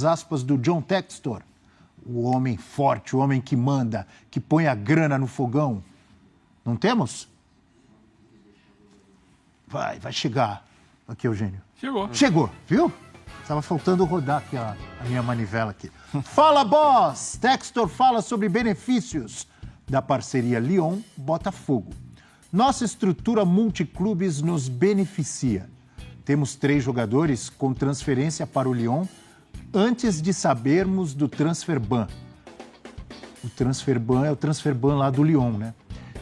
aspas do John Textor, o homem forte, o homem que manda, que põe a grana no fogão. Não temos? Vai chegar. Aqui, Eugênio. Chegou, viu? Estava faltando rodar aqui a minha manivela aqui. Fala, boss! Textor fala sobre benefícios da parceria Lyon-Botafogo. Nossa estrutura multiclubes nos beneficia. Temos 3 jogadores com transferência para o Lyon antes de sabermos do Transferban. O Transferban é o Transferban lá do Lyon, né?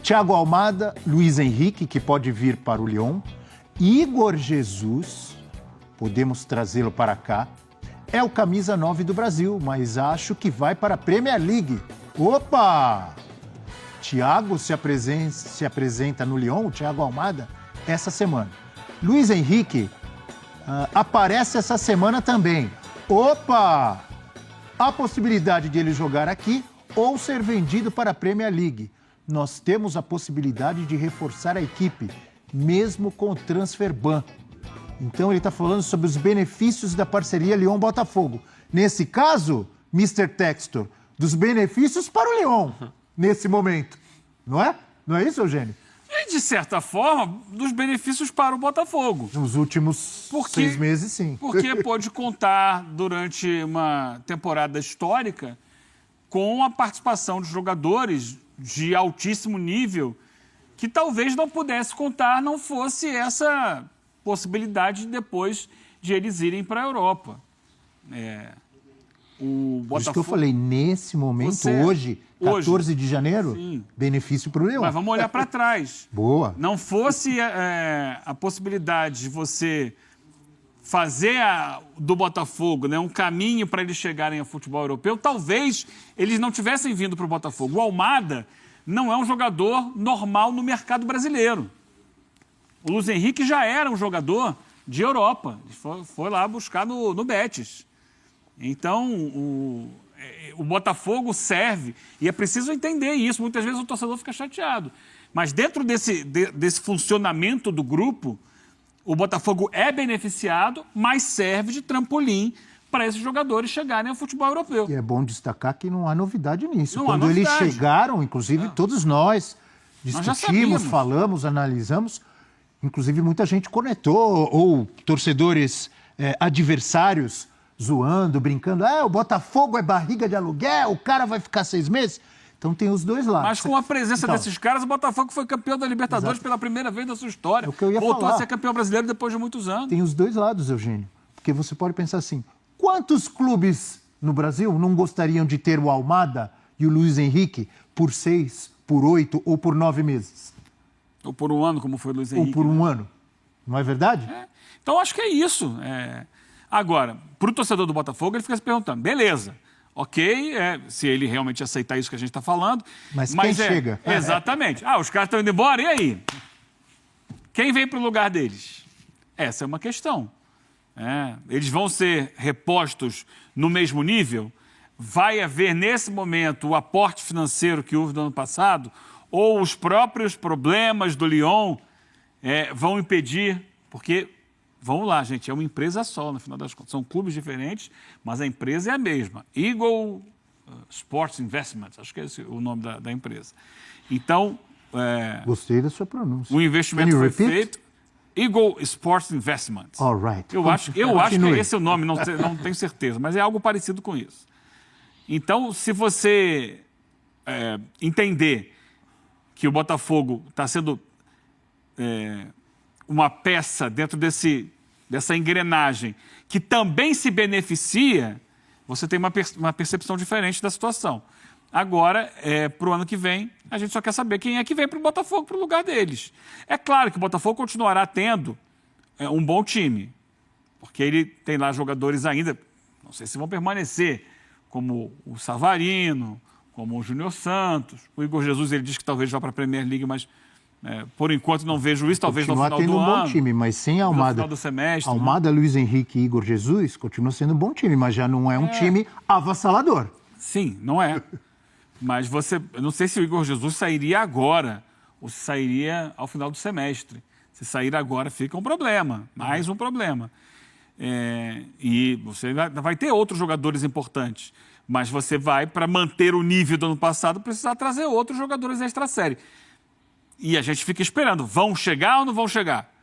Thiago Almada, Luiz Henrique, que pode vir para o Lyon, Igor Jesus, podemos trazê-lo para cá, é o camisa 9 do Brasil, mas acho que vai para a Premier League. Opa! Thiago se apresenta no Lyon, o Thiago Almada, essa semana. Luiz Henrique aparece essa semana também. Opa! Há possibilidade de ele jogar aqui ou ser vendido para a Premier League. Nós temos a possibilidade de reforçar a equipe, mesmo com o Transferban. Então ele está falando sobre os benefícios da parceria Lyon-Botafogo. Nesse caso, Mr. Textor, dos benefícios para o Lyon, nesse momento. Não é? Não é isso, Eugênio? E, de certa forma, dos benefícios para o Botafogo. Nos últimos 6 meses, sim. Porque pode contar, durante uma temporada histórica, com a participação de jogadores de altíssimo nível que talvez não pudesse contar, não fosse essa possibilidade depois de eles irem para a Europa. O Botafogo... Por isso que eu falei, nesse momento, hoje, 14 de janeiro, sim, benefício para o Leão. Mas vamos olhar para trás. Boa. Não fosse a possibilidade de você fazer do Botafogo, né, um caminho para eles chegarem ao futebol europeu, talvez eles não tivessem vindo para o Botafogo. O Almada não é um jogador normal no mercado brasileiro. O Luiz Henrique já era um jogador de Europa. Foi lá buscar no Betis. Então, o Botafogo serve, e é preciso entender isso. Muitas vezes o torcedor fica chateado. Mas dentro desse funcionamento do grupo, o Botafogo é beneficiado, mas serve de trampolim para esses jogadores chegarem ao futebol europeu. E é bom destacar que não há novidade nisso. Não Quando há eles novidade. Chegaram, inclusive, todos nós discutimos, falamos, analisamos. Inclusive, muita gente conectou, ou torcedores adversários zoando, brincando. O Botafogo é barriga de aluguel, o cara vai ficar 6 meses. Então tem os dois lados. Mas com a presença desses caras, o Botafogo foi campeão da Libertadores pela primeira vez na sua história. É o que eu ia Voltou falar. a ser campeão brasileiro depois de muitos anos. Tem os dois lados, Eugênio. Porque você pode pensar assim, quantos clubes no Brasil não gostariam de ter o Almada e o Luiz Henrique por 6, por 8 ou por 9 meses? Ou por um ano, como foi o Luiz Henrique. Ou por um ano. Não é verdade? Então, acho que é isso. Agora, para o torcedor do Botafogo, ele fica se perguntando, beleza, ok, se ele realmente aceitar isso que a gente está falando. Mas quem chega? Exatamente. Os caras estão indo embora, e aí? Quem vem para o lugar deles? Essa é uma questão. Eles vão ser repostos no mesmo nível? Vai haver, nesse momento, o aporte financeiro que houve no ano passado? Ou os próprios problemas do Lyon vão impedir? Porque, vamos lá, gente, é uma empresa só, no final das contas. São clubes diferentes, mas a empresa é a mesma. Eagle Sports Investments, acho que é esse o nome da empresa. Então... Gostei da sua pronúncia. O investimento foi feito... Eagle Sports Investments. All right. Eu acho que é esse o nome, não tenho certeza, mas é algo parecido com isso. Então, se você entender que o Botafogo está sendo uma peça dentro dessa engrenagem que também se beneficia, você tem uma percepção diferente da situação. Agora, para o ano que vem, a gente só quer saber quem é que vem para o Botafogo, para o lugar deles. É claro que o Botafogo continuará tendo um bom time, porque ele tem lá jogadores ainda, não sei se vão permanecer, como o Savarino, como o Júnior Santos. O Igor Jesus, ele diz que talvez vá para a Premier League, mas por enquanto não vejo isso, talvez no final do ano. Continua tendo um bom time, mas sem Almada. No final do semestre. Almada, Luiz Henrique e Igor Jesus continua sendo um bom time, mas já não é um time avassalador. Sim, não é. Mas eu não sei se o Igor Jesus sairia agora ou se sairia ao final do semestre. Se sair agora, fica um problema, mais um problema. E você vai ter outros jogadores importantes. Mas você vai, para manter o nível do ano passado, precisar trazer outros jogadores extra-série. E a gente fica esperando. Vão chegar ou não vão chegar?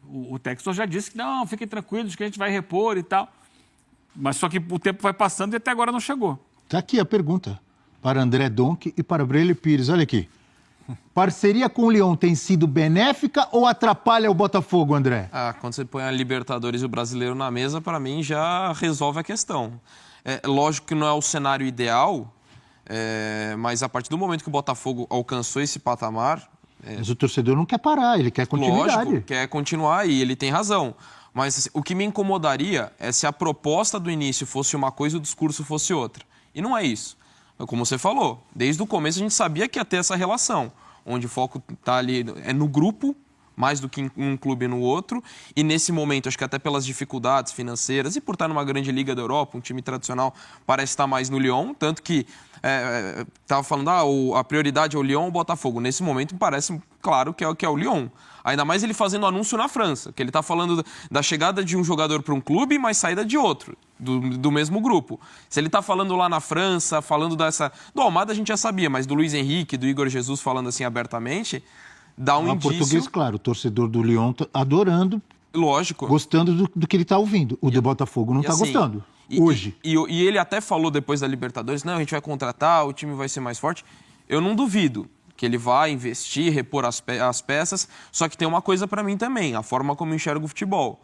O Textor já disse que não, fiquem tranquilos que a gente vai repor e tal. Mas só que o tempo vai passando e até agora não chegou. Está aqui a pergunta para André Donk e para Brelio Pires. Olha aqui. Parceria com o Lyon tem sido benéfica ou atrapalha o Botafogo, André? Quando você põe a Libertadores e o Brasileiro na mesa, para mim já resolve a questão. Lógico que não é o cenário ideal, mas a partir do momento que o Botafogo alcançou esse patamar... Mas o torcedor não quer parar, ele quer continuidade. Lógico, quer continuar e ele tem razão. Mas assim, o que me incomodaria é se a proposta do início fosse uma coisa e o discurso fosse outra. E não é isso. Como você falou, desde o começo a gente sabia que ia ter essa relação, onde o foco está ali no grupo, mais do que em um clube e no outro. E nesse momento, acho que até pelas dificuldades financeiras e por estar numa grande liga da Europa, um time tradicional parece estar mais no Lyon, tanto que estava falando, a prioridade é o Lyon ou o Botafogo. Nesse momento, me parece claro que é o Lyon. Ainda mais ele fazendo anúncio na França, que ele está falando da chegada de um jogador para um clube, mas saída de outro, do mesmo grupo. Se ele está falando lá na França, falando do Almada a gente já sabia, mas do Luiz Henrique, do Igor Jesus falando assim abertamente, dá um indício... português, claro, o torcedor do Lyon tá adorando, lógico, gostando do que ele está ouvindo. O do Botafogo não está assim, gostando, hoje. E ele até falou depois da Libertadores, não, a gente vai contratar, o time vai ser mais forte. Eu não duvido que ele vai investir, repor as peças, só que tem uma coisa para mim também, a forma como eu enxergo o futebol.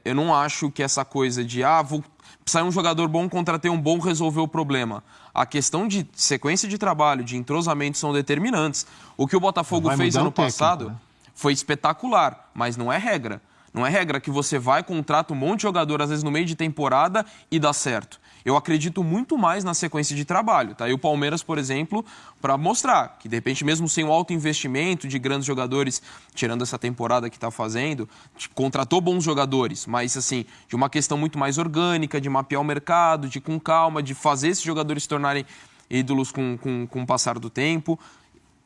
Eu não acho que essa coisa de, vou sair um jogador bom, contratei um bom, resolveu o problema. A questão de sequência de trabalho, de entrosamento são determinantes. O que o Botafogo fez ano passado foi espetacular, mas não é regra. Não é regra que você vai, contrata um monte de jogador, às vezes no meio de temporada, e dá certo. Eu acredito muito mais na sequência de trabalho. Tá? E o Palmeiras, por exemplo, para mostrar que, de repente, mesmo sem o alto investimento de grandes jogadores, tirando essa temporada que está fazendo, contratou bons jogadores, mas, assim, de uma questão muito mais orgânica, de mapear o mercado, de com calma, de fazer esses jogadores se tornarem ídolos com o passar do tempo.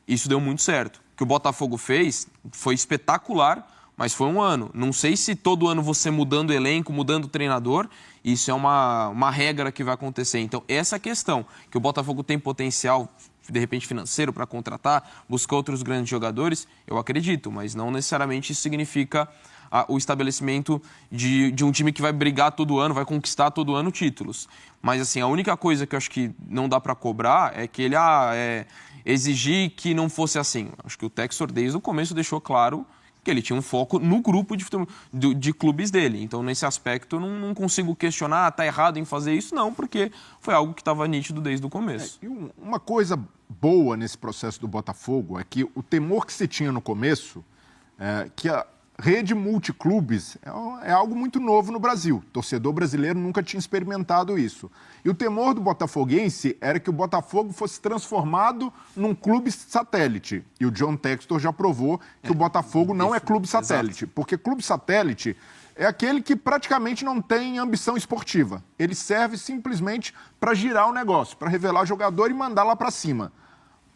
Isso deu muito certo. O que o Botafogo fez foi espetacular, mas foi um ano. Não sei se todo ano você mudando o elenco, mudando o treinador, isso é uma regra que vai acontecer. Então, essa questão, que o Botafogo tem potencial, de repente, financeiro para contratar, buscar outros grandes jogadores, eu acredito, mas não necessariamente isso significa o estabelecimento de um time que vai brigar todo ano, vai conquistar todo ano títulos. Mas, assim, a única coisa que eu acho que não dá para cobrar é que ele exigir que não fosse assim. Acho que o Textor, desde o começo, deixou claro que ele tinha um foco no grupo de clubes dele. Então, nesse aspecto, eu não consigo questionar, está errado em fazer isso, não, porque foi algo que estava nítido desde o começo. E uma coisa boa nesse processo do Botafogo é que o temor que se tinha no começo, que a rede multiclubes é algo muito novo no Brasil. O torcedor brasileiro nunca tinha experimentado isso. E o temor do botafoguense era que o Botafogo fosse transformado num clube satélite. E o John Textor já provou que o Botafogo não é clube satélite. Exato. Porque clube satélite é aquele que praticamente não tem ambição esportiva. Ele serve simplesmente para girar o negócio, para revelar jogador e mandar lá para cima.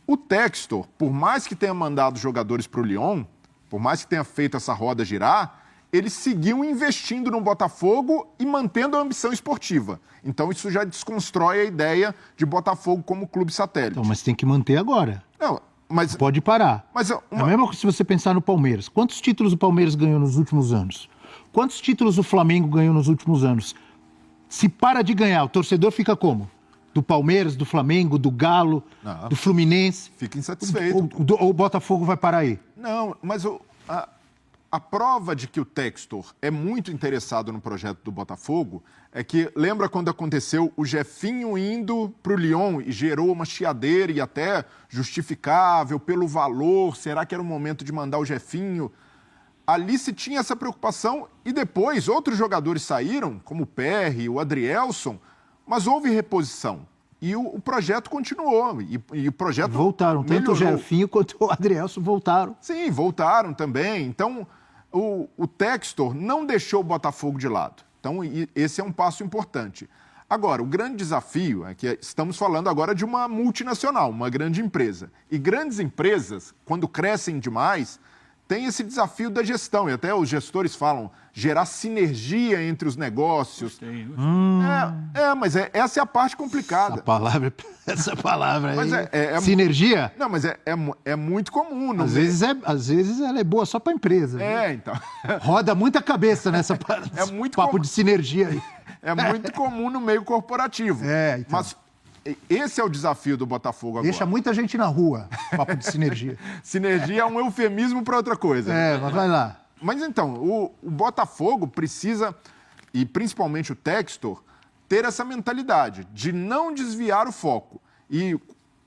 O Textor, por mais que tenha mandado jogadores para o Lyon, por mais que tenha feito essa roda girar, ele seguiu investindo no Botafogo e mantendo a ambição esportiva. Então isso já desconstrói a ideia de Botafogo como clube satélite. Então, mas tem que manter agora. Não, mas... Pode parar. Mas É a mesma coisa se você pensar no Palmeiras. Quantos títulos o Palmeiras ganhou nos últimos anos? Quantos títulos o Flamengo ganhou nos últimos anos? Se para de ganhar, o torcedor fica como? Do Palmeiras, do Flamengo, do Galo, do Fluminense? Fica insatisfeito. Ou o Botafogo vai parar aí? Não, mas a prova de que o Textor é muito interessado no projeto do Botafogo é que, lembra quando aconteceu o Jefinho indo para o Lyon e gerou uma chiadeira e até justificável pelo valor, será que era o momento de mandar o Jefinho? Ali se tinha essa preocupação e depois outros jogadores saíram, como o Perry, o Adrielson, mas houve reposição. E o projeto continuou. E o projeto voltaram, melhorou. Tanto o Jefinho quanto o Adrielson voltaram. Sim, voltaram também. Então, o Textor não deixou o Botafogo de lado. Então, esse é um passo importante. Agora, o grande desafio é que estamos falando agora de uma multinacional, uma grande empresa. E grandes empresas, quando crescem demais, tem esse desafio da gestão, e até os gestores falam, gerar sinergia entre os negócios. Gostei. Mas essa é a parte complicada. Essa palavra aí. Mas sinergia? Não, mas é muito comum. Às vezes ela é boa só para a empresa. Então. Roda muita cabeça nessa papo de sinergia aí. É muito comum no meio corporativo. Então. Mas esse é o desafio do Botafogo agora. Deixa muita gente na rua, papo de sinergia. Sinergia é um eufemismo para outra coisa. Mas vai lá. Mas então, o Botafogo precisa, e principalmente o Textor, ter essa mentalidade de não desviar o foco. E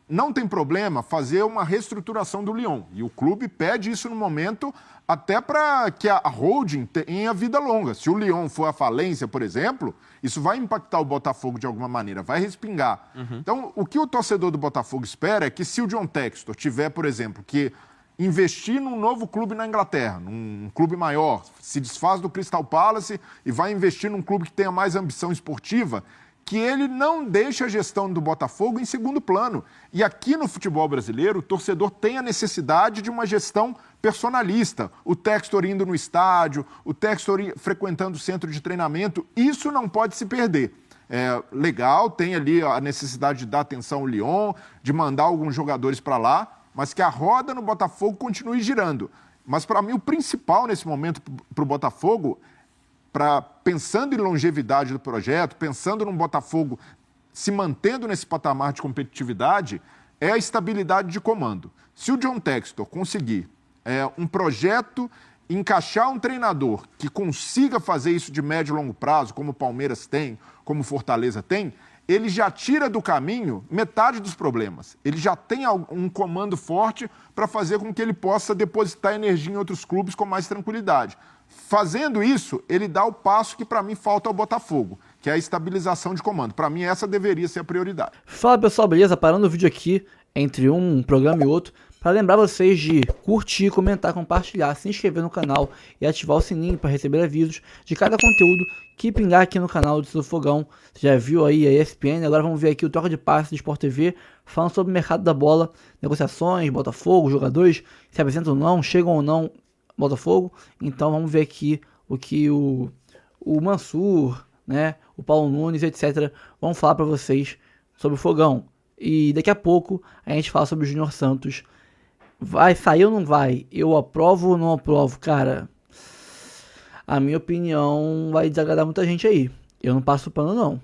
não tem problema fazer uma reestruturação do Lyon. E o clube pede isso no momento até para que a holding tenha vida longa. Se o Lyon for à falência, por exemplo, isso vai impactar o Botafogo de alguma maneira, vai respingar. Então, o que o torcedor do Botafogo espera é que se o John Textor tiver, por exemplo, que investir num novo clube na Inglaterra, num clube maior, se desfaz do Crystal Palace e vai investir num clube que tenha mais ambição esportiva, que ele não deixe a gestão do Botafogo em segundo plano. E aqui no futebol brasileiro, o torcedor tem a necessidade de uma gestão personalista. O Textor indo no estádio, o Textor frequentando o centro de treinamento, isso não pode se perder. Legal, tem ali a necessidade de dar atenção ao Lyon, de mandar alguns jogadores para lá, mas que a roda no Botafogo continue girando. Mas, para mim, o principal nesse momento para o Botafogo, pensando em longevidade do projeto, pensando num Botafogo se mantendo nesse patamar de competitividade, é a estabilidade de comando. Se o John Textor conseguir um projeto, encaixar um treinador que consiga fazer isso de médio e longo prazo, como o Palmeiras tem, como o Fortaleza tem, ele já tira do caminho metade dos problemas. Ele já tem um comando forte para fazer com que ele possa depositar energia em outros clubes com mais tranquilidade. Fazendo isso, ele dá o passo que, para mim, falta ao Botafogo, que é a estabilização de comando. Para mim, essa deveria ser a prioridade. Fala, pessoal, beleza? Parando o vídeo aqui, entre um programa e outro, para lembrar vocês de curtir, comentar, compartilhar, se inscrever no canal e ativar o sininho para receber avisos de cada conteúdo que pingar aqui no canal do Seu Fogão. Você já viu aí a ESPN, agora vamos ver aqui o Troca de Passe do Sport TV, falando sobre o mercado da bola, negociações, Botafogo, jogadores se apresentam ou não, chegam ou não Botafogo. Então vamos ver aqui o que o Mansur, né, o Paulo Nunes, etc. vão falar para vocês sobre o Fogão. E daqui a pouco a gente fala sobre o Júnior Santos. Vai sair ou não vai? Eu aprovo ou não aprovo? Cara, a minha opinião vai desagradar muita gente aí. Eu não passo pano não.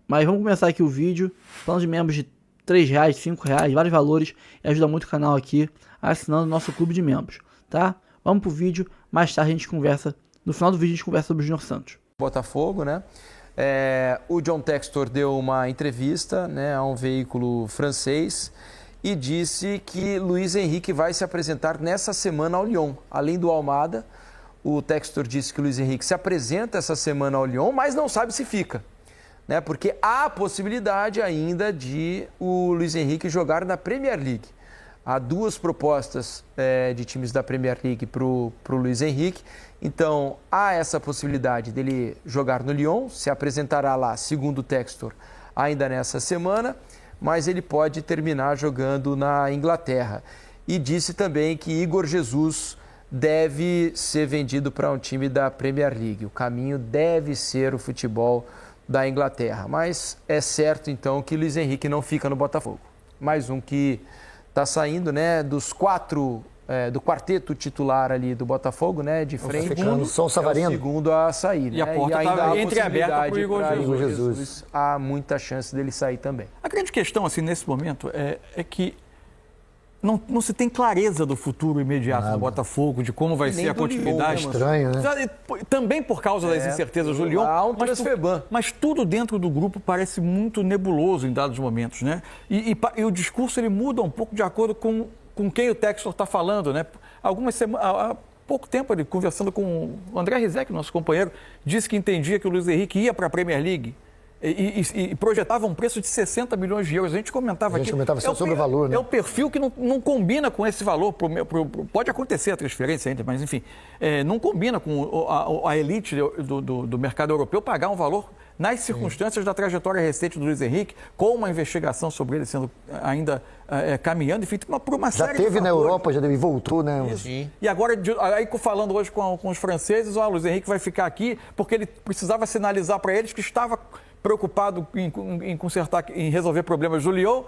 Mas vamos começar aqui o vídeo. Plano de membros de R$3, R$5, vários valores. E ajuda muito o canal aqui, assinando o nosso clube de membros, tá? Vamos pro vídeo. Mais tarde a gente conversa. No final do vídeo a gente conversa sobre o Júnior Santos. Botafogo, né? O John Textor deu uma entrevista, né, a um veículo francês e disse que Luiz Henrique vai se apresentar nessa semana ao Lyon. Além do Almada, o Textor disse que o Luiz Henrique se apresenta essa semana ao Lyon, mas não sabe se fica, né? Porque há a possibilidade ainda de o Luiz Henrique jogar na Premier League. Há duas propostas de times da Premier League para o Luiz Henrique. Então, há essa possibilidade dele jogar no Lyon, se apresentará lá, segundo o Textor, ainda nessa semana, mas ele pode terminar jogando na Inglaterra. E disse também que Igor Jesus deve ser vendido para um time da Premier League. O caminho deve ser o futebol da Inglaterra. Mas é certo, então, que Luiz Henrique não fica no Botafogo. Mais um que está saindo, né, dos quatro, do quarteto titular ali do Botafogo, né, de frente. O segundo a sair. E a porta está entreaberta para o Igor Jesus. Há muita chance dele sair também. A grande questão, assim, nesse momento, é que não se tem clareza do futuro imediato do Botafogo, de como vai ser a continuidade. Estranho, né? Também por causa das incertezas do Lyon, há um transfer-ban. mas tudo dentro do grupo parece muito nebuloso em dados momentos, né? E o discurso ele muda um pouco de acordo com quem o Textor está falando, né? Há pouco tempo, ele conversando com o André Rizek, nosso companheiro, disse que entendia que o Luiz Henrique ia para a Premier League. E projetava um preço de 60 milhões de euros. A gente comentava aqui. Sobre o valor, né? É o perfil que não combina com esse valor. Pode acontecer a transferência ainda, mas enfim, não combina com a elite do mercado europeu pagar um valor nas circunstâncias da trajetória recente do Luiz Henrique, com uma investigação sobre ele sendo ainda caminhando, enfim, por uma série de Já teve na fatores. Europa, já voltou, né? Isso. E agora, aí falando hoje com os franceses, o Luiz Henrique vai ficar aqui porque ele precisava sinalizar para eles que estava preocupado em consertar, em resolver problemas do Lyon.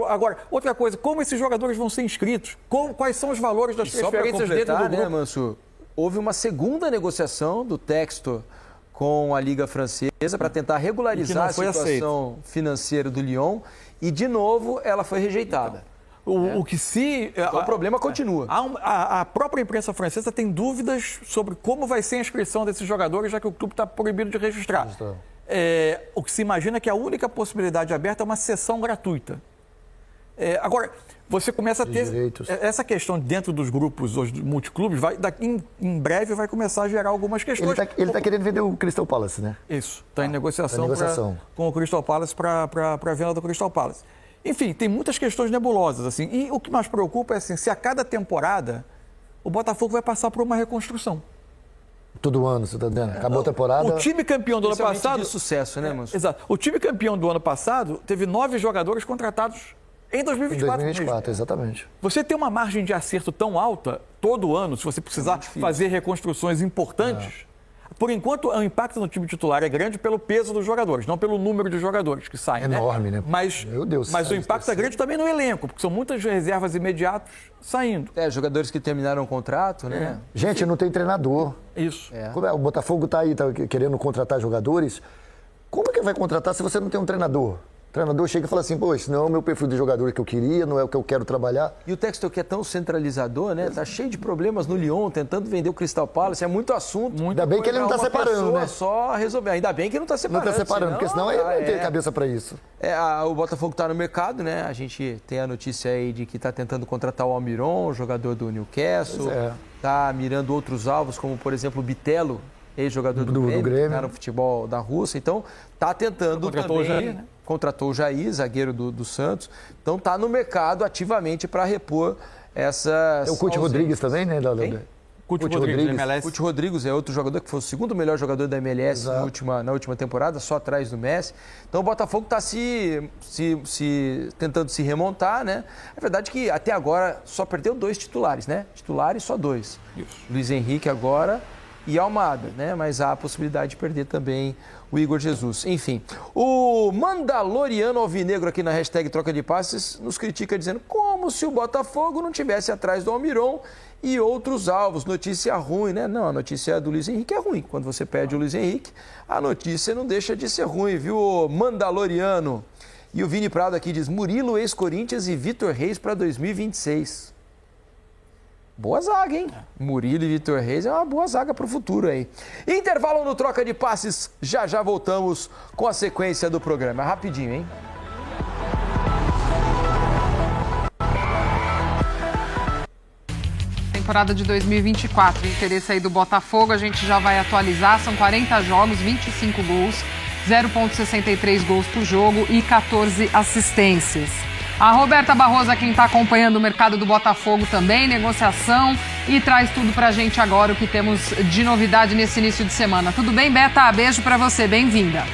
Agora, outra coisa, como esses jogadores vão ser inscritos? Quais são os valores das transferências dentro do grupo? Né, Manso? Houve uma segunda negociação do Textor com a Liga Francesa para tentar regularizar a situação financeira do Lyon e, de novo, ela foi rejeitada. Então, o problema continua. A própria imprensa francesa tem dúvidas sobre como vai ser a inscrição desses jogadores, já que o clube está proibido de registrar. O que se imagina é que a única possibilidade aberta é uma sessão gratuita. Agora, você começa a ter essa questão dentro dos grupos hoje, multiclubes, em breve vai começar a gerar algumas questões. Ele está querendo vender o Crystal Palace, né? Isso, está em negociação. Com o Crystal Palace para a venda do Crystal Palace. Enfim, tem muitas questões nebulosas, assim. E o que mais preocupa é assim, se a cada temporada o Botafogo vai passar por uma reconstrução. Todo ano, você está dizendo? Acabou a temporada. O time campeão do ano passado. De sucesso, né, Manso? Exato. O time campeão do ano passado teve 9 jogadores contratados em 2024. Em 2024, exatamente. Você tem uma margem de acerto tão alta todo ano, se você precisar fazer reconstruções importantes. Por enquanto, o impacto no time titular é grande pelo peso dos jogadores, não pelo número de jogadores que saem. Enorme, né? Meu Deus. Mas o impacto é grande também no elenco, porque são muitas reservas imediatas saindo. Jogadores que terminaram o contrato, né? Gente, não tem treinador. Isso. O Botafogo está aí, querendo contratar jogadores. Como que vai contratar se você não tem um treinador? O treinador chega e fala assim, esse não é o meu perfil de jogador que eu queria, não é o que eu quero trabalhar. E o Textor, que é tão centralizador, né? Tá cheio de problemas no Lyon, tentando vender o Crystal Palace, é muito assunto. Ainda bem que ele não está separando, né? Só resolver. Ainda bem que não está separando. Não está separando, porque senão ele não tem cabeça para isso. O Botafogo está no mercado, né? A gente tem a notícia aí de que está tentando contratar o Almiron, jogador do Newcastle. Está mirando outros alvos, como, por exemplo, o Bitelo, ex-jogador do Grêmio, né, no futebol da Rússia. Então, está tentando também... Contratou o Jair, zagueiro do Santos. Então, está no mercado ativamente para repor essas... O Couto Rodrigues também, né? Couto Rodrigues, da MLS. Couto Rodrigues é outro jogador que foi o segugo melhor jogador da MLS na última temporada, só atrás do Messi. Então, o Botafogo está tentando se remontar, né? É verdade que até agora só perdeu 2 titulares, né? Titulares só 2. Isso. Luiz Henrique agora e Almada, né? Mas há a possibilidade de perder também o Igor Jesus. Enfim, o Mandaloriano Alvinegro aqui na hashtag Troca de Passes nos critica dizendo como se o Botafogo não tivesse atrás do Almiron e outros alvos. Notícia ruim, né? Não, a notícia do Luiz Henrique é ruim. Quando você perde o Luiz Henrique, a notícia não deixa de ser ruim, viu, Mandaloriano? E o Vini Prado aqui diz, Murilo, ex-Corinthians e Vitor Reis para 2026. Boa zaga, hein? Murilo e Vitor Reis é uma boa zaga para o futuro aí. Intervalo no Troca de Passes. Já voltamos com a sequência do programa. Rapidinho, hein? Temporada de 2024. O interesse aí do Botafogo, a gente já vai atualizar. São 40 jogos, 25 gols, 0,63 gols por jogo e 14 assistências. A Roberta Barroso, quem está acompanhando o mercado do Botafogo também, negociação, e traz tudo pra gente agora, o que temos de novidade nesse início de semana. Tudo bem, Beta? Beijo pra você, bem-vinda.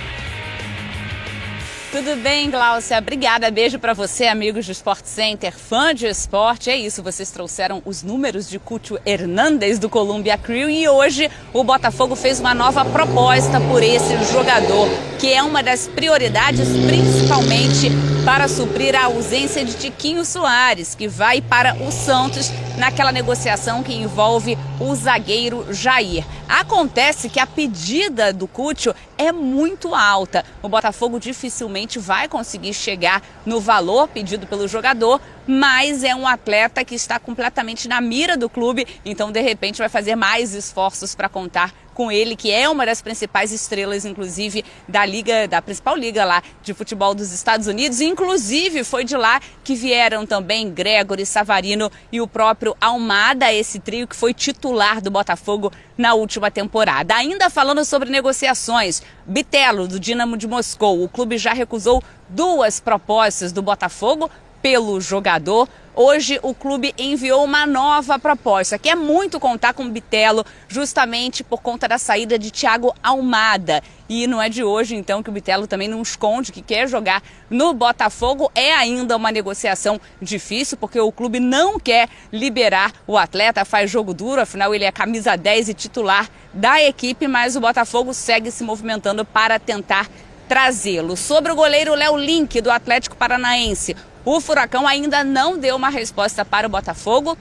Tudo bem, Gláucia? Obrigada. Beijo para você, amigos do Sport Center, fã de esporte. É isso, vocês trouxeram os números de Couto Hernández do Columbia Crew e hoje o Botafogo fez uma nova proposta por esse jogador, que é uma das prioridades, principalmente para suprir a ausência de Tiquinho Soares, que vai para o Santos naquela negociação que envolve o zagueiro Jair. Acontece que a pedida do Couto é muito alta. O Botafogo dificilmente vai conseguir chegar no valor pedido pelo jogador, mas é um atleta que está completamente na mira do clube, então de repente vai fazer mais esforços para contar com ele, que é uma das principais estrelas, inclusive, da principal liga lá de futebol dos Estados Unidos. Inclusive, foi de lá que vieram também Gregory, Savarino e o próprio Almada, esse trio que foi titular do Botafogo na última temporada. Ainda falando sobre negociações, Bitelo, do Dinamo de Moscou. O clube já recusou 2 propostas do Botafogo pelo jogador. Hoje o clube enviou uma nova proposta, que é muito contar com o Bitelo, justamente por conta da saída de Thiago Almada. E não é de hoje, então, que o Bitelo também não esconde que quer jogar no Botafogo. É ainda uma negociação difícil, porque o clube não quer liberar o atleta, faz jogo duro, afinal ele é camisa 10 e titular da equipe, mas o Botafogo segue se movimentando para tentar trazê-lo. Sobre o goleiro Léo Link, do Atlético Paranaense, o Furacão ainda não deu uma resposta para o Botafogo.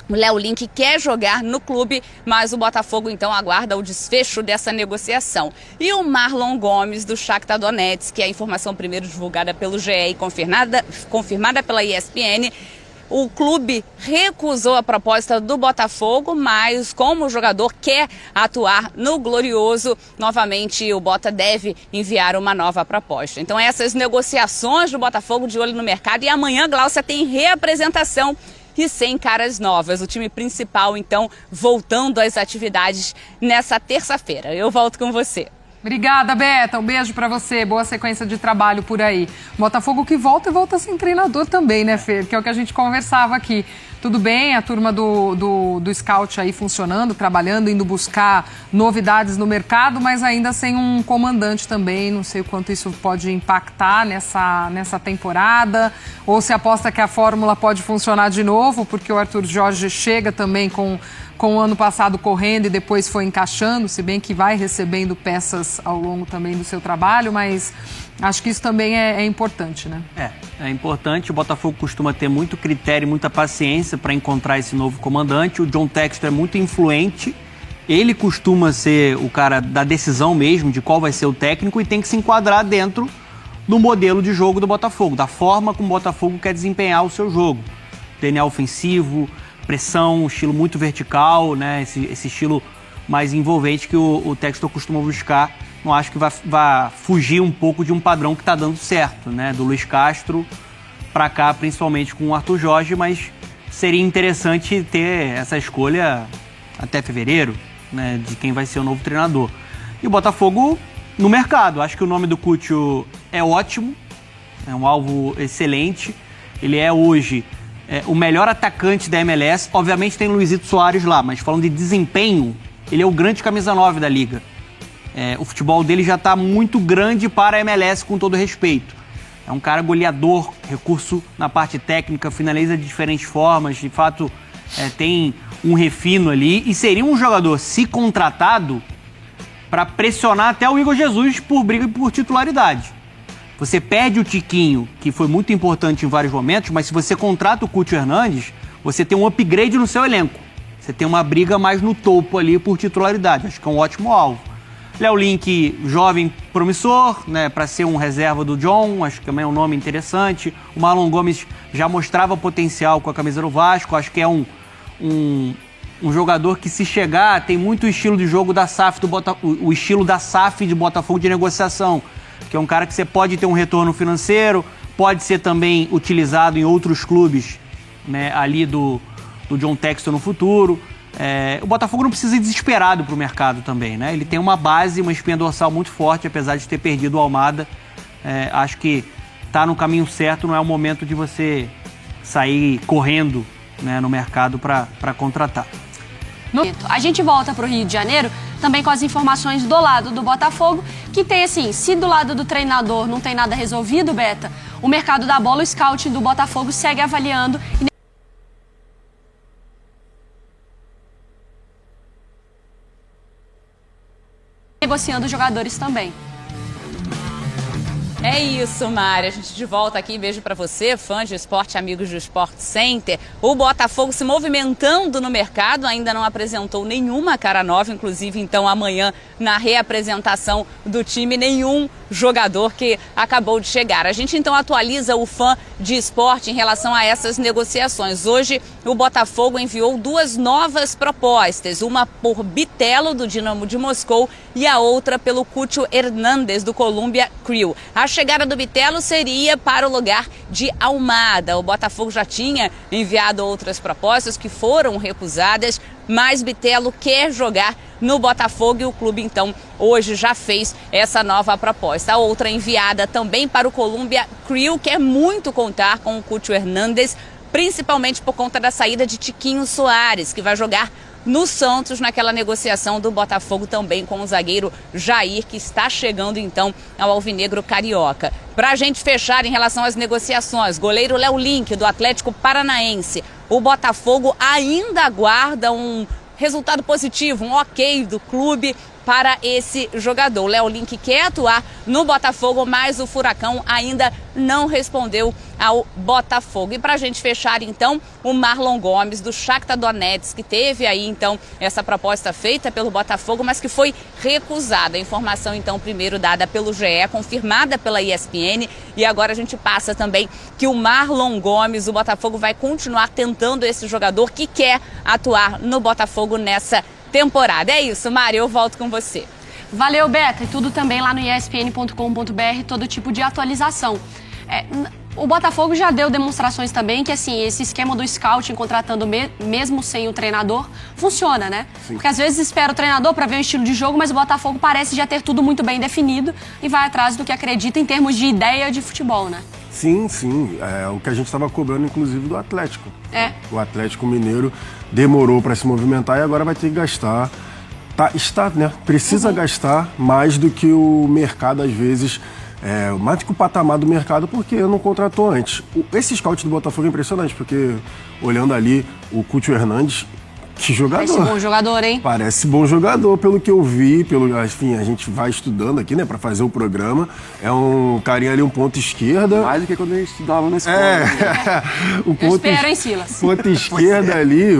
O Léo Link quer jogar no clube, mas o Botafogo então aguarda o desfecho dessa negociação. E o Marlon Gomes, do Shakhtar Donetsk, que é a informação primeiro divulgada pelo GE e confirmada pela ESPN, o clube recusou a proposta do Botafogo, mas como o jogador quer atuar no Glorioso, novamente o Bota deve enviar uma nova proposta. Então essas negociações do Botafogo de olho no mercado, e amanhã, Glaucia, tem reapresentação e 100 caras novas. O time principal, então, voltando às atividades nessa terça-feira. Eu volto com você. Obrigada, Beta. Um beijo pra você. Boa sequência de trabalho por aí. Botafogo que volta e volta sem treinador também, né, Fer? Que é o que a gente conversava aqui. Tudo bem, a turma do Scout aí funcionando, trabalhando, indo buscar novidades no mercado, mas ainda sem um comandante também. Não sei o quanto isso pode impactar nessa temporada. Ou se aposta que a fórmula pode funcionar de novo, porque o Arthur Jorge chega também com o ano passado correndo e depois foi encaixando, se bem que vai recebendo peças ao longo também do seu trabalho, mas acho que isso também é importante, né? É importante. O Botafogo costuma ter muito critério e muita paciência para encontrar esse novo comandante. O John Textor é muito influente, ele costuma ser o cara da decisão mesmo de qual vai ser o técnico e tem que se enquadrar dentro do modelo de jogo do Botafogo, da forma como o Botafogo quer desempenhar o seu jogo. DNA ofensivo, pressão, um estilo muito vertical, né? Esse estilo mais envolvente que o Textor costuma buscar. Não acho que vai fugir um pouco de um padrão que está dando certo, né? Do Luiz Castro para cá, principalmente com o Arthur Jorge, mas seria interessante ter essa escolha até fevereiro, né? De quem vai ser o novo treinador. E o Botafogo no mercado. Acho que o nome do Cúcio é ótimo, é um alvo excelente. Ele é hoje o melhor atacante da MLS. Obviamente tem Luizito Soares lá, mas falando de desempenho, ele é o grande camisa 9 da liga. O futebol dele já está muito grande para a MLS, com todo respeito. É um cara goleador, recurso na parte técnica, finaliza de diferentes formas, de fato tem um refino ali. E seria um jogador, se contratado, para pressionar até o Igor Jesus por briga e por titularidade. Você perde o Tiquinho, que foi muito importante em vários momentos, mas se você contrata o Cúcio Hernandes, você tem um upgrade no seu elenco. Você tem uma briga mais no topo ali por titularidade. Acho que é um ótimo alvo. Léo Link, jovem promissor, né, para ser um reserva do John, acho que também é um nome interessante. O Marlon Gomes já mostrava potencial com a camisa do Vasco, acho que é um jogador que, se chegar, tem muito o estilo de jogo da SAF o estilo da SAF de Botafogo de negociação, que é um cara que você pode ter um retorno financeiro, pode ser também utilizado em outros clubes, né, ali do John Textor no futuro. O Botafogo não precisa ir desesperado para o mercado também, né? Ele tem uma base, uma espinha dorsal muito forte, apesar de ter perdido o Almada. Acho que está no caminho certo, não é o momento de você sair correndo, né, no mercado para contratar. A gente volta para o Rio de Janeiro também com as informações do lado do Botafogo, que tem assim, se do lado do treinador não tem nada resolvido, Beta, o mercado da bola, o scout do Botafogo segue avaliando e negociando jogadores também. É isso, Mari. A gente de volta aqui. Beijo pra você, fã de esporte, amigos do Sport Center. O Botafogo se movimentando no mercado, ainda não apresentou nenhuma cara nova, inclusive então amanhã na reapresentação do time, nenhum jogador que acabou de chegar. A gente então atualiza o fã de esporte em relação a essas negociações. Hoje o Botafogo enviou 2 novas propostas, uma por Bitelo, do Dinamo de Moscou, e a outra pelo Cúcio Hernandes, do Columbia Crew. A chegada do Bitelo seria para o lugar de Almada. O Botafogo já tinha enviado outras propostas que foram recusadas, mas Bitelo quer jogar no Botafogo e o clube, então, hoje já fez essa nova proposta. A outra enviada também para o Columbia Crew, quer muito contar com o Cúcio Hernández, principalmente por conta da saída de Tiquinho Soares, que vai jogar no Santos, naquela negociação do Botafogo também com o zagueiro Jair, que está chegando então ao alvinegro carioca. Para a gente fechar em relação às negociações, goleiro Léo Link, do Atlético Paranaense. O Botafogo ainda aguarda um resultado positivo, um ok do clube para esse jogador. O Léo Link quer atuar no Botafogo, mas o Furacão ainda não respondeu ao Botafogo. E para a gente fechar, então, o Marlon Gomes, do Shakhtar Donetsk, que teve aí, então, essa proposta feita pelo Botafogo, mas que foi recusada. A informação, então, primeiro dada pelo GE, confirmada pela ESPN, e agora a gente passa também que o Marlon Gomes, o Botafogo vai continuar tentando esse jogador que quer atuar no Botafogo nessa temporada. É isso, Mari, eu volto com você. Valeu, Beta, e tudo também lá no espn.com.br, todo tipo de atualização. O Botafogo já deu demonstrações também que, assim, esse esquema do scouting contratando mesmo sem o treinador funciona, né? Sim. Porque às vezes espera o treinador para ver o estilo de jogo, mas o Botafogo parece já ter tudo muito bem definido e vai atrás do que acredita em termos de ideia de futebol, né? Sim, sim. É o que a gente estava cobrando, inclusive, do Atlético. O Atlético Mineiro demorou para se movimentar e agora vai ter que gastar. Precisa gastar mais do que o mercado, às vezes, mais do que o patamar do mercado, porque não contratou antes. Esse scout do Botafogo é impressionante, porque olhando ali o Cúcio Hernández, que jogador. Parece bom jogador, hein? Parece bom jogador, pelo que eu vi, enfim, a gente vai estudando aqui, né, pra fazer o programa. É um carinha ali, um ponto esquerda. Mais do que quando a gente estudava na escola. Espero, hein, Silas? Ponto esquerda ali,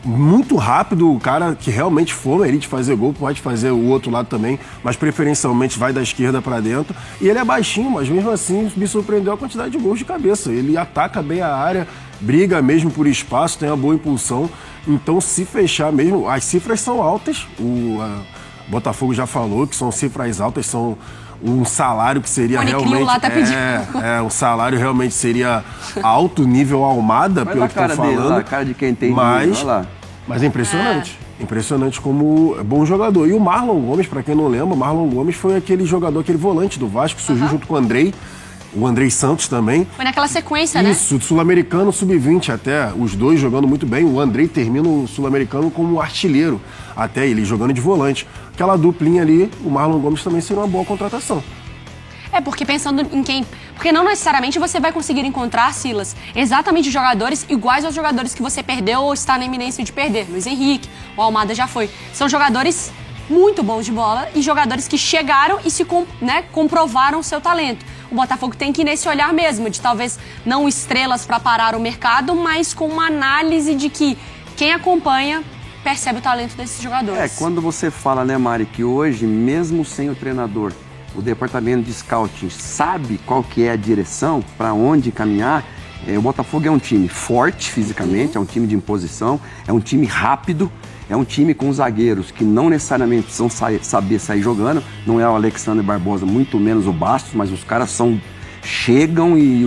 muito rápido, o cara que realmente for na elite fazer gol, pode fazer o outro lado também, mas preferencialmente vai da esquerda pra dentro. E ele é baixinho, mas mesmo assim me surpreendeu a quantidade de gols de cabeça. Ele ataca bem a área, briga mesmo por espaço, tem uma boa impulsão. Então, se fechar mesmo, as cifras são altas. O Botafogo já falou que são cifras altas, são um salário que seria realmente... Lá tá pedindo. Um salário realmente seria alto, nível Almada, pelo que estão falando. A cara de quem tem dinheiro, olha lá. Mas é impressionante. Impressionante como é bom jogador. E o Marlon Gomes, para quem não lembra, Marlon Gomes foi aquele jogador, aquele volante do Vasco, que surgiu junto com o Andrei. O Andrei Santos também. Foi naquela sequência, né? Isso, sul-americano, sub-20 até. Os dois jogando muito bem. O Andrei termina o sul-americano como artilheiro. Até ele jogando de volante. Aquela duplinha ali, o Marlon Gomes também seria uma boa contratação. Porque pensando em quem... Porque não necessariamente você vai conseguir encontrar, Silas, exatamente jogadores iguais aos jogadores que você perdeu ou está na iminência de perder. Luiz Henrique, o Almada já foi. São jogadores muito bons de bola e jogadores que chegaram e comprovaram o seu talento. O Botafogo tem que ir nesse olhar mesmo, de talvez não estrelas para parar o mercado, mas com uma análise de que quem acompanha percebe o talento desses jogadores. Quando você fala, né, Mari, que hoje, mesmo sem o treinador, o departamento de scouting sabe qual que é a direção, para onde caminhar, o Botafogo é um time forte fisicamente, é um time de imposição, é um time rápido, é um time com zagueiros que não necessariamente precisam saber sair jogando. Não é o Alexandre Barbosa, muito menos o Bastos, mas os caras chegam e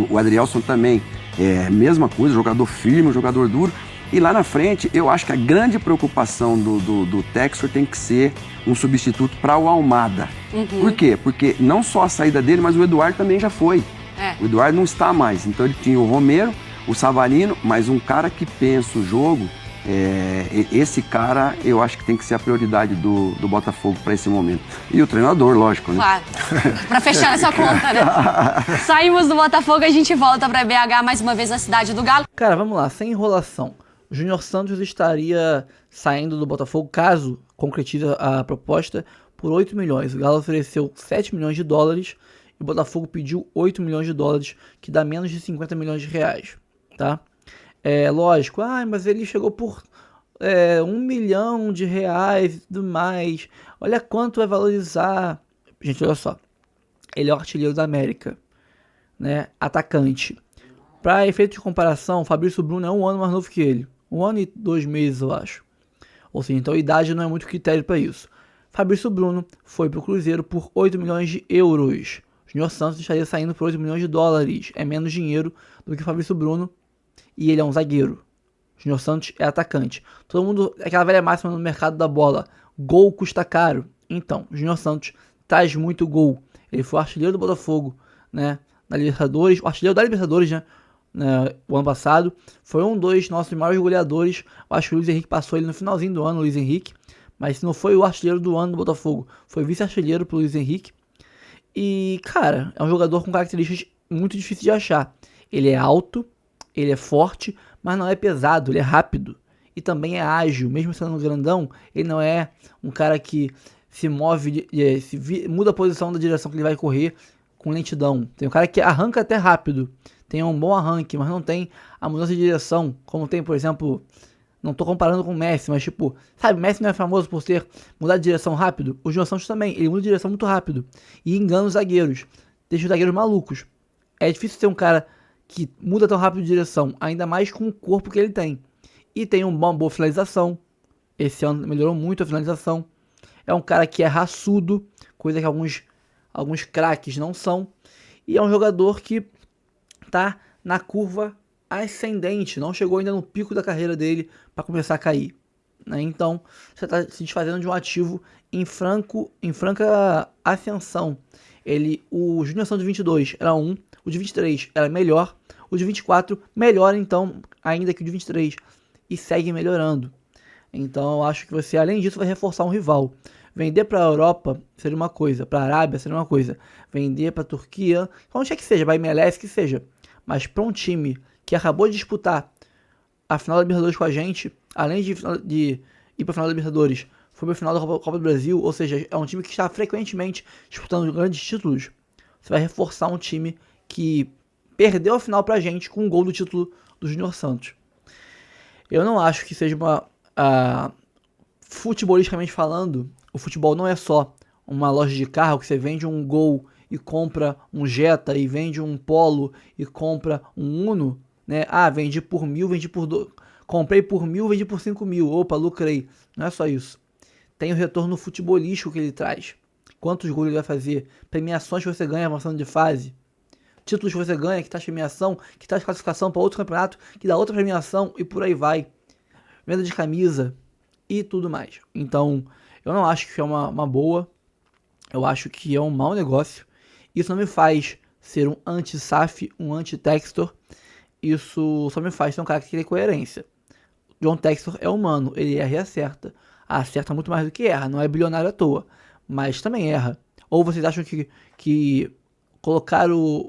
o Adrielson também é a mesma coisa, jogador firme, jogador duro. E lá na frente, eu acho que a grande preocupação do Textor tem que ser um substituto para o Almada. Por quê? Porque não só a saída dele, mas o Eduardo também já foi. O Eduardo não está mais. Então ele tinha o Romero, o Savarino, mas um cara que pensa o jogo. Esse cara, eu acho que tem que ser a prioridade do Botafogo para esse momento. E o treinador, lógico, né? Claro, para fechar essa conta, né? Saímos do Botafogo, a gente volta para BH mais uma vez na cidade do Galo. Cara, vamos lá, sem enrolação. O Júnior Santos estaria saindo do Botafogo caso concretize a proposta por 8 milhões. O Galo ofereceu 7 milhões de dólares e o Botafogo pediu 8 milhões de dólares, que dá menos de 50 milhões de reais, tá? Lógico, mas ele chegou por 1 milhão de reais e tudo mais. Olha quanto vai valorizar. Gente, olha só. Ele é o artilheiro da América, né? Atacante. Para efeito de comparação, o Fabrício Bruno é 1 ano mais novo que ele. 1 ano e 2 meses, eu acho. Ou seja, então a idade não é muito critério para isso. Fabrício Bruno foi para o Cruzeiro por 8 milhões de euros. O Júnior Santos estaria saindo por 8 milhões de dólares. É menos dinheiro do que o Fabrício Bruno. E ele é um zagueiro. Júnior Santos é atacante. Todo mundo, aquela velha máxima no mercado da bola, gol custa caro. Então, Júnior Santos traz muito gol. Ele foi o artilheiro do Botafogo, né, na Libertadores, o artilheiro da Libertadores, né, o ano passado. Foi um dos nossos maiores goleadores. Eu acho que o Luiz Henrique passou ele no finalzinho do ano, o Luiz Henrique. Mas se não foi o artilheiro do ano do Botafogo, foi vice-artilheiro pro Luiz Henrique. E, cara, é um jogador com características muito difíceis de achar. Ele é alto, ele é forte, mas não é pesado, ele é rápido. E também é ágil, mesmo sendo um grandão, ele não é um cara que se move, muda a posição da direção que ele vai correr com lentidão. Tem um cara que arranca até rápido, tem um bom arranque, mas não tem a mudança de direção, como tem, por exemplo, não tô comparando com o Messi, mas tipo, sabe, o Messi não é famoso por mudar de direção rápido? O Júnior Santos também, ele muda de direção muito rápido e engana os zagueiros, deixa os zagueiros malucos. É difícil ter um cara que muda tão rápido de direção, ainda mais com o corpo que ele tem. E tem uma boa finalização. Esse ano melhorou muito a finalização. É um cara que é raçudo, coisa que alguns craques não são. E é um jogador que tá na curva ascendente, não chegou ainda no pico da carreira dele para começar a cair, né? Então, você está se desfazendo de um ativo em franca ascensão. O Júnior Santos de 22 era o de 23 era melhor, o de 24 melhor então ainda que o de 23 e segue melhorando. Então eu acho que você, além disso, vai reforçar um rival. Vender para a Europa seria uma coisa, para a Arábia seria uma coisa, vender para a Turquia, onde é que seja, para a MLS que seja, mas para um time que acabou de disputar a final da Libertadores com a gente, além de ir para a final da Libertadores, foi para a final da Copa do Brasil, ou seja, é um time que está frequentemente disputando grandes títulos. Você vai reforçar um time que perdeu a final pra gente com um gol do título do Júnior Santos. Eu não acho que seja futebolisticamente falando, o futebol não é só uma loja de carro que você vende um Gol e compra um Jetta, e vende um Polo e compra um Uno, né? Ah, vendi por 1.000, comprei por 1.000, vendi por 5.000, opa, lucrei. Não é só isso. Tem o retorno futebolístico que ele traz. Quantos gols ele vai fazer, premiações que você ganha avançando de fase, títulos que você ganha, que traz premiação, que traz classificação para outro campeonato, que dá outra premiação e por aí vai. Venda de camisa e tudo mais. Então, eu não acho que é uma boa, eu acho que é um mau negócio. Isso não me faz ser um anti-SAF, um anti-Textor. Isso só me faz ter um cara que tem coerência. John Textor é humano, ele erra e acerta. Acerta muito mais do que erra, não é bilionário à toa, mas também erra. Ou vocês acham que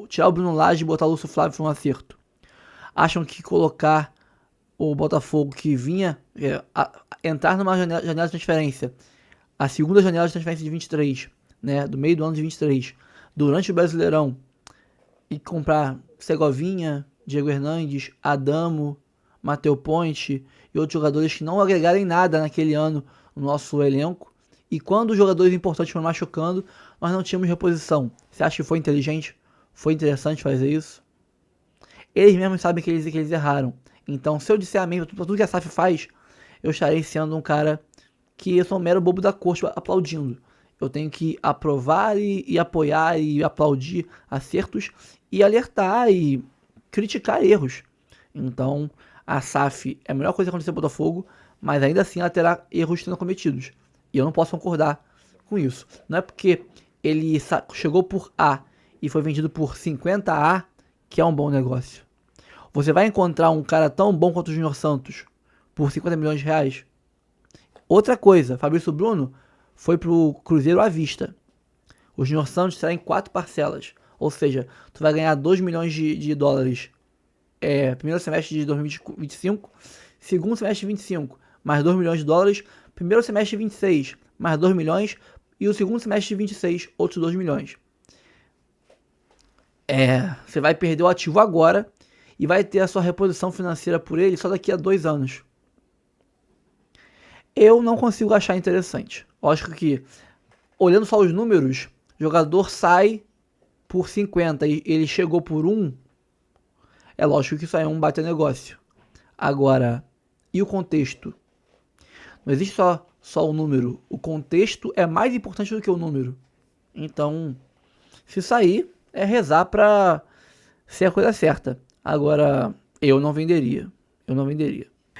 tirar o Bruno Lage e botar o Lúcio Flávio foi um acerto? Acham que colocar o Botafogo, que vinha entrar numa janela de transferência, a segunda janela de transferência de 23, né, do meio do ano de 23, durante o Brasileirão, e comprar Segovinha, Diego Hernandes, Adamo, Matheus Ponte e outros jogadores que não agregarem nada naquele ano no nosso elenco, e quando os jogadores importantes foram machucando, nós não tínhamos reposição. Você acha que foi inteligente? Foi interessante fazer isso? Eles mesmos sabem que eles erraram. Então, se eu disser amém para tudo que a SAF faz, eu estarei sendo um cara que eu sou um mero bobo da corte aplaudindo. Eu tenho que aprovar e apoiar e aplaudir acertos e alertar e criticar erros. Então, a SAF é a melhor coisa que acontecer no Botafogo, mas ainda assim ela terá erros sendo cometidos. E eu não posso concordar com isso. Não é porque ele chegou por A e foi vendido por 50A que é um bom negócio. Você vai encontrar um cara tão bom quanto o Júnior Santos por 50 milhões de reais? Outra coisa, Fabrício Bruno foi pro Cruzeiro à vista. O Júnior Santos será em 4 parcelas. Ou seja, tu vai ganhar 2 milhões de dólares primeiro semestre de 2025, segundo semestre de 25, mais 2 milhões de dólares, primeiro semestre de 26, mais 2 milhões, e o segundo semestre de 26, outros 2 milhões. Você vai perder o ativo agora e vai ter a sua reposição financeira por ele só daqui a 2 anos. Eu não consigo achar interessante. Lógico que, olhando só os números, o jogador sai por 50 e ele chegou por 1, é lógico que isso aí é um baita negócio. Agora, e o contexto? Não existe só o número. O contexto é mais importante do que o número. Então, se sair, é rezar pra ser a coisa certa. Agora, eu não venderia.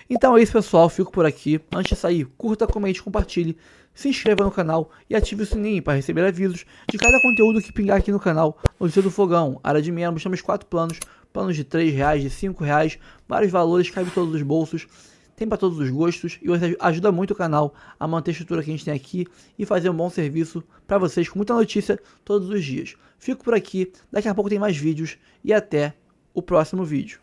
Então é isso, pessoal. Fico por aqui. Antes de sair, curta, comente, compartilhe, se inscreva no canal e ative o sininho para receber avisos de cada conteúdo que pingar aqui no canal. Notícia do Fogão, área de membros, temos 4 planos. Planos de R$3, de R$5, vários valores, cabe em todos os bolsos. Tem para todos os gostos e ajuda muito o canal a manter a estrutura que a gente tem aqui e fazer um bom serviço para vocês com muita notícia todos os dias. Fico por aqui, daqui a pouco tem mais vídeos e até o próximo vídeo.